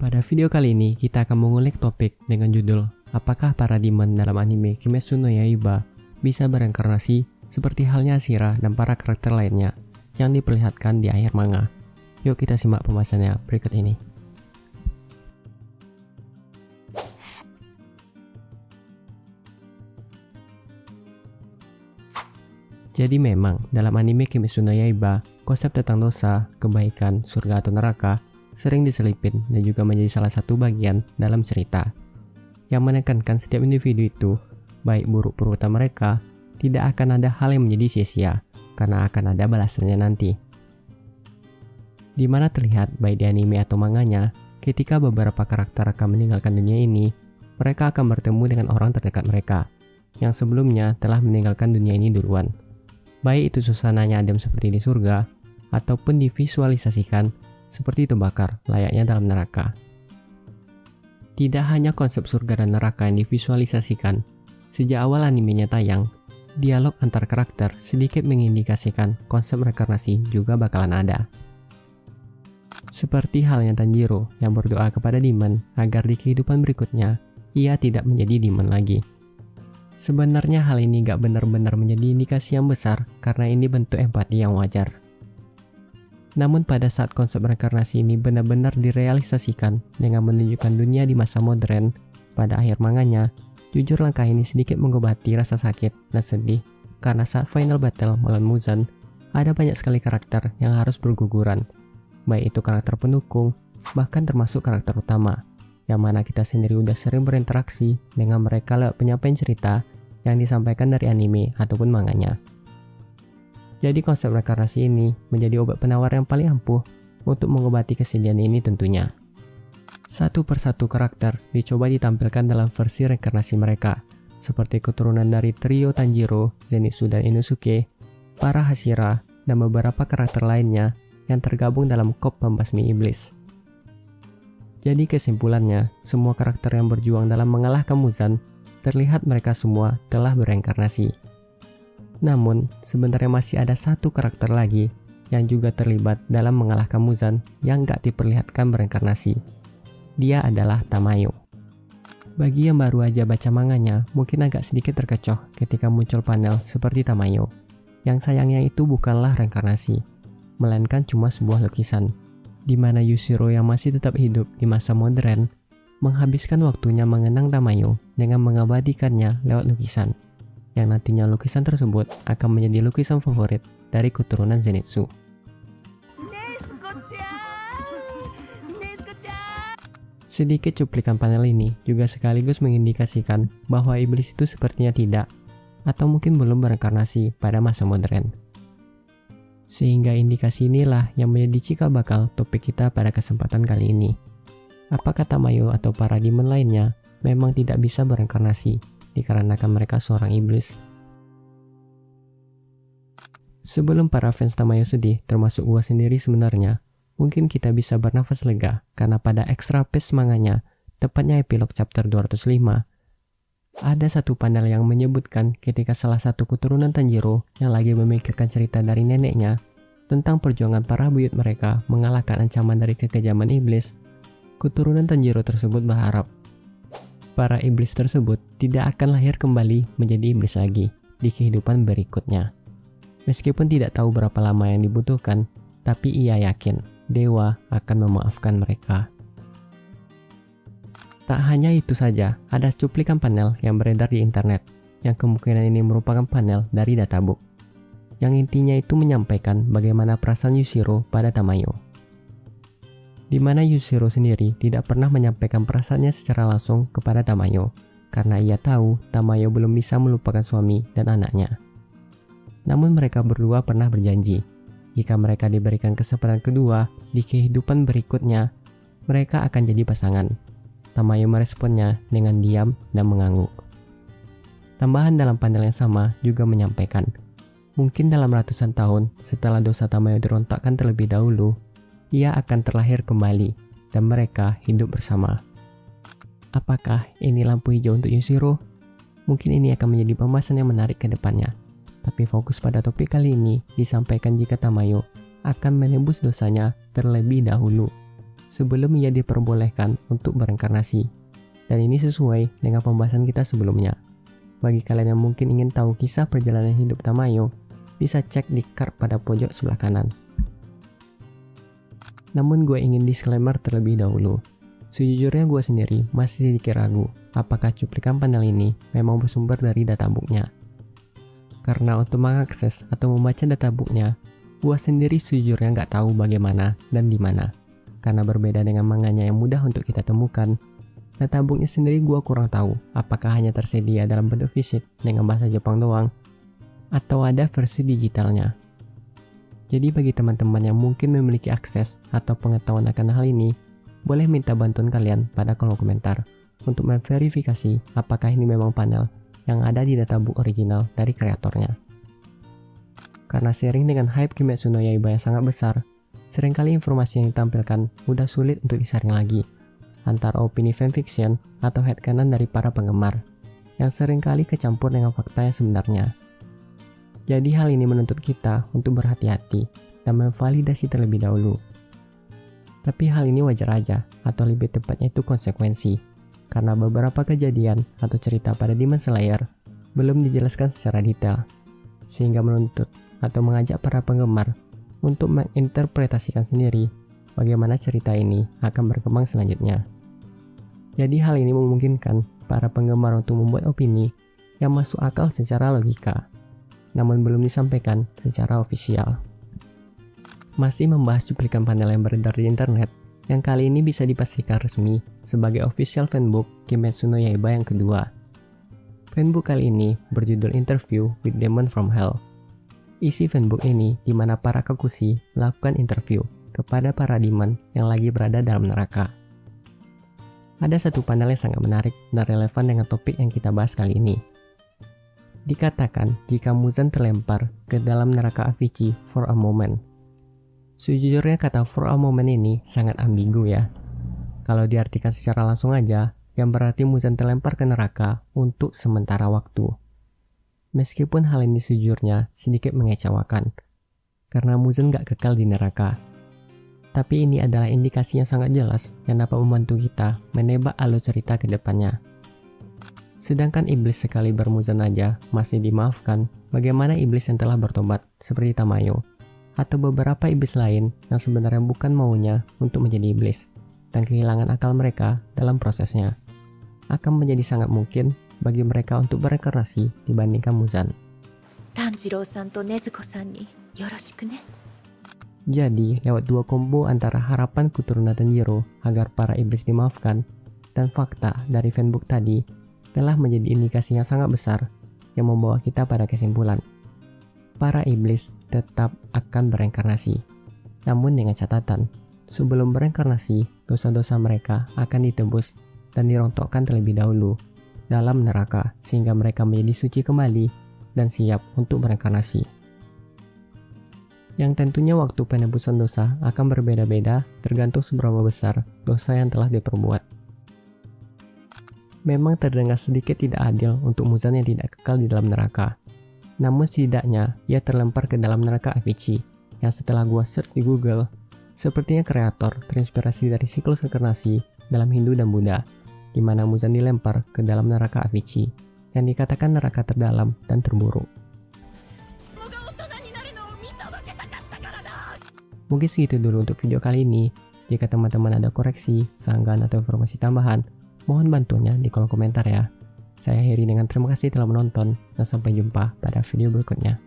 Pada video kali ini, kita akan mengulik topik dengan judul apakah para demon dalam anime Kimetsu no Yaiba bisa bereinkarnasi seperti halnya Ashira dan para karakter lainnya yang diperlihatkan di akhir manga. Yuk kita simak pembahasannya berikut ini. Jadi memang, dalam anime Kimetsu no Yaiba, konsep tentang dosa, kebaikan, surga atau neraka sering diselipin dan juga menjadi salah satu bagian dalam cerita yang menekankan setiap individu itu, baik buruk perbuatan mereka, tidak akan ada hal yang menjadi sia-sia karena akan ada balasannya nanti. Di mana terlihat baik di anime atau manganya, ketika beberapa karakter akan meninggalkan dunia ini, mereka akan bertemu dengan orang terdekat mereka yang sebelumnya telah meninggalkan dunia ini duluan. Baik itu suasananya adem seperti di surga, ataupun divisualisasikan seperti terbakar layaknya dalam neraka. Tidak hanya konsep surga dan neraka yang divisualisasikan, sejak awal animenya tayang, dialog antar karakter sedikit mengindikasikan konsep reinkarnasi juga bakalan ada. Seperti halnya Tanjiro yang berdoa kepada demon agar di kehidupan berikutnya, ia tidak menjadi demon lagi. Sebenarnya hal ini gak benar-benar menjadi indikasi yang besar karena ini bentuk empati yang wajar. Namun pada saat konsep reinkarnasi ini benar-benar direalisasikan dengan menunjukkan dunia di masa modern pada akhir manganya, jujur langkah ini sedikit mengobati rasa sakit dan sedih karena saat final battle melawan Muzan, ada banyak sekali karakter yang harus berguguran, baik itu karakter pendukung, bahkan termasuk karakter utama, yang mana kita sendiri udah sering berinteraksi dengan mereka lewat penyampaian cerita yang disampaikan dari anime ataupun manganya. Jadi konsep reinkarnasi ini menjadi obat penawar yang paling ampuh untuk mengobati kesedihan ini tentunya. Satu persatu karakter dicoba ditampilkan dalam versi reinkarnasi mereka, seperti keturunan dari trio Tanjiro, Zenitsu dan Inosuke, para Hashira, dan beberapa karakter lainnya yang tergabung dalam kop pembasmi iblis. Jadi kesimpulannya, semua karakter yang berjuang dalam mengalahkan Muzan, terlihat mereka semua telah bereinkarnasi. Namun, sebenarnya masih ada satu karakter lagi yang juga terlibat dalam mengalahkan Muzan yang gak diperlihatkan bereinkarnasi. Dia adalah Tamayo. Bagi yang baru aja baca manganya, mungkin agak sedikit terkecoh ketika muncul panel seperti Tamayo, yang sayangnya itu bukanlah reinkarnasi, melainkan cuma sebuah lukisan, di mana Yushiro yang masih tetap hidup di masa modern, menghabiskan waktunya mengenang Tamayo dengan mengabadikannya lewat lukisan, yang nantinya lukisan tersebut akan menjadi lukisan favorit dari keturunan Zenitsu. Sedikit cuplikan panel ini juga sekaligus mengindikasikan bahwa iblis itu sepertinya tidak, atau mungkin belum bereinkarnasi pada masa modern. Sehingga indikasi inilah yang menjadi cikal bakal topik kita pada kesempatan kali ini. Apakah Tamayo atau para demon lainnya memang tidak bisa bereinkarnasi dikarenakan mereka seorang iblis? Sebelum para fans Tamayo sedih, termasuk gua sendiri sebenarnya, mungkin kita bisa bernafas lega karena pada extra page manganya, tepatnya epilog chapter 205, ada satu panel yang menyebutkan ketika salah satu keturunan Tanjiro yang lagi memikirkan cerita dari neneknya tentang perjuangan para buyut mereka mengalahkan ancaman dari kekejaman iblis, keturunan Tanjiro tersebut berharap para iblis tersebut tidak akan lahir kembali menjadi iblis lagi di kehidupan berikutnya. Meskipun tidak tahu berapa lama yang dibutuhkan, tapi ia yakin dewa akan memaafkan mereka. Tak hanya itu saja, ada cuplikan panel yang beredar di internet, yang kemungkinan ini merupakan panel dari databook, yang intinya itu menyampaikan bagaimana perasaan Yushiro pada Tamayo. Di mana Yushiro sendiri tidak pernah menyampaikan perasaannya secara langsung kepada Tamayo, karena ia tahu Tamayo belum bisa melupakan suami dan anaknya. Namun mereka berdua pernah berjanji, jika mereka diberikan kesempatan kedua di kehidupan berikutnya, mereka akan jadi pasangan. Tamayo meresponnya dengan diam dan mengangguk. Tambahan dalam panel yang sama juga menyampaikan, mungkin dalam ratusan tahun setelah dosa Tamayo dirontakkan terlebih dahulu, ia akan terlahir kembali dan mereka hidup bersama. Apakah ini lampu hijau untuk Yushiro? Mungkin ini akan menjadi pembahasan yang menarik ke depannya. Tapi fokus pada topik kali ini disampaikan jika Tamayo akan menebus dosanya terlebih dahulu, sebelum ia diperbolehkan untuk bereinkarnasi. Dan ini sesuai dengan pembahasan kita sebelumnya. Bagi kalian yang mungkin ingin tahu kisah perjalanan hidup Tamayo, bisa cek di card pada pojok sebelah kanan. Namun gue ingin disclaimer terlebih dahulu. Sejujurnya gue sendiri masih sedikit ragu apakah cuplikan panel ini memang bersumber dari databooknya. Karena untuk mengakses atau membaca databooknya, gue sendiri sejujurnya nggak tahu bagaimana dan di mana. Karena berbeda dengan manganya yang mudah untuk kita temukan, databooknya sendiri gue kurang tahu apakah hanya tersedia dalam bentuk fisik dengan bahasa Jepang doang, atau ada versi digitalnya. Jadi bagi teman-teman yang mungkin memiliki akses atau pengetahuan akan hal ini, boleh minta bantuan kalian pada kolom komentar untuk memverifikasi apakah ini memang panel yang ada di databook original dari kreatornya. Karena sharing dengan hype Kimetsu no Yaiba yang sangat besar, seringkali informasi yang ditampilkan mudah sulit untuk disaring lagi, antara opini fanfiction atau headcanon dari para penggemar, yang seringkali kecampur dengan fakta yang sebenarnya. Jadi hal ini menuntut kita untuk berhati-hati dan memvalidasi terlebih dahulu. Tapi hal ini wajar aja, atau lebih tepatnya itu konsekuensi, karena beberapa kejadian atau cerita pada Demon Slayer belum dijelaskan secara detail, sehingga menuntut atau mengajak para penggemar untuk menginterpretasikan sendiri bagaimana cerita ini akan berkembang selanjutnya. Jadi hal ini memungkinkan para penggemar untuk membuat opini yang masuk akal secara logika, namun belum disampaikan secara ofisial. Masih membahas cuplikan panel yang beredar di internet, yang kali ini bisa dipastikan resmi sebagai official fanbook Kimetsu no Yaiba yang kedua. Fanbook kali ini berjudul Interview with Demon from Hell. Isi fanbook ini di mana para kakushi melakukan interview kepada para demon yang lagi berada dalam neraka. Ada satu panel yang sangat menarik dan relevan dengan topik yang kita bahas kali ini. Dikatakan jika Muzan terlempar ke dalam neraka Avici for a moment. Sejujurnya kata for a moment ini sangat ambigu ya. Kalau diartikan secara langsung aja, yang berarti Muzan terlempar ke neraka untuk sementara waktu. Meskipun hal ini sejujurnya sedikit mengecewakan, karena Muzan gak kekal di neraka. Tapi ini adalah indikasi yang sangat jelas yang dapat membantu kita menebak alur cerita ke depannya. Sedangkan iblis sekali bermuzan aja masih dimaafkan, bagaimana iblis yang telah bertobat seperti Tamayo, atau beberapa iblis lain yang sebenarnya bukan maunya untuk menjadi iblis, dan kehilangan akal mereka dalam prosesnya. Akan menjadi sangat mungkin bagi mereka untuk bereinkarnasi dibandingkan Muzan. Tanjiro-san to Nezuko-san ni yoroshiku ne. Jadi, lewat dua combo antara harapan keturunan Tanjiro agar para iblis dimaafkan, dan fakta dari fanbook tadi, telah menjadi indikasi yang sangat besar yang membawa kita pada kesimpulan. Para iblis tetap akan bereinkarnasi. Namun dengan catatan, sebelum bereinkarnasi, dosa-dosa mereka akan ditebus dan dirontokkan terlebih dahulu dalam neraka sehingga mereka menjadi suci kembali dan siap untuk bereinkarnasi. Yang tentunya waktu penebusan dosa akan berbeda-beda tergantung seberapa besar dosa yang telah diperbuat. Memang terdengar sedikit tidak adil untuk Muzan yang tidak kekal di dalam neraka. Namun setidaknya ia terlempar ke dalam neraka Avici, yang setelah gua search di Google, sepertinya kreator terinspirasi dari siklus reinkarnasi dalam Hindu dan Buddha, di mana Muzan dilempar ke dalam neraka Avici, yang dikatakan neraka terdalam dan terburuk. Mungkin segitu dulu untuk video kali ini. Jika teman-teman ada koreksi, sanggahan atau informasi tambahan, mohon bantuannya di kolom komentar ya. Saya Heri dengan terima kasih telah menonton dan sampai jumpa pada video berikutnya.